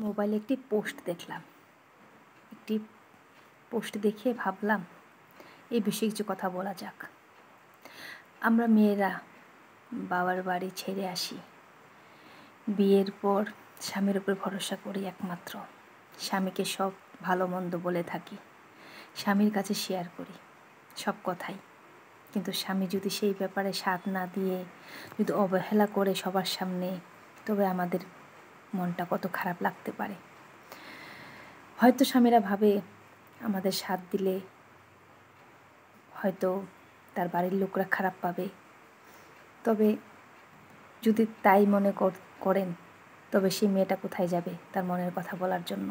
মোবাইলে একটি পোস্ট দেখলাম। একটি পোস্ট দেখে ভাবলাম এই বিষয়ে কিছু কথা বলা যাক। আমরা মেয়েরা বাবার বাড়ি ছেড়ে আসি, বিয়ের পর স্বামীর উপর ভরসা করি একমাত্র। স্বামীকে সব ভালো মন্দ বলে থাকি, স্বামীর কাছে শেয়ার করি সব কথাই। কিন্তু স্বামী যদি সেই ব্যাপারে সাথ না দিয়ে যদি অবহেলা করে সবার সামনে, তবে আমাদের মনটা কত খারাপ লাগতে পারে। হয়তো স্বামীরা ভাবে আমাদের সাথ দিলে হয়তো তার বাড়ির লোকরা খারাপ পাবে, তবে যদি তাই মনে করেন তবে সেই মেয়েটা কোথায় যাবে তার মনের কথা বলার জন্য?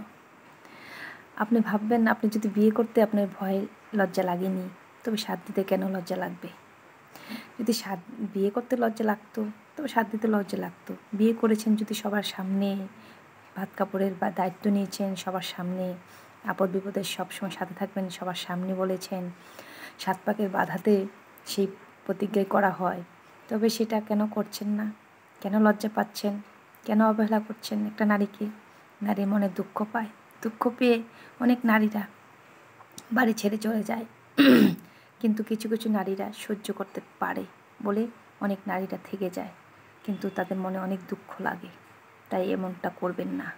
আপনি ভাববেন আপনি যদি বিয়ে করতে আপনার ভয় লজ্জা লাগেনি, তবে সাথ দিতে কেন লজ্জা লাগবে? যদি বিয়ে করতে লজ্জা লাগতো তবে সাথ দিতে লজ্জা লাগতো। বিয়ে করেছেন যদি সবার সামনে, ভাত কাপড়ের বা দায়িত্ব নিয়েছেন সবার সামনে, আপদ বিপদের সবসময় সাথে থাকবেন সবার সামনে বলেছেন, সাত পাকের বাধাতে সেই প্রতিজ্ঞাই করা হয়, তবে সেটা কেন করছেন না? কেন লজ্জা পাচ্ছেন? কেন অবহেলা করছেন একটা নারীকে? নারী মনে দুঃখ পায়, দুঃখ পেয়ে অনেক নারীরা বাড়ি ছেড়ে চলে যায়। কিন্তু কিছু কিছু নারীরা সহ্য করতে পারে বলে অনেক নারীরা থেকে যায়, কিন্তু তাদের মনে অনেক দুঃখ লাগে। তাই এমনটা করবেন না।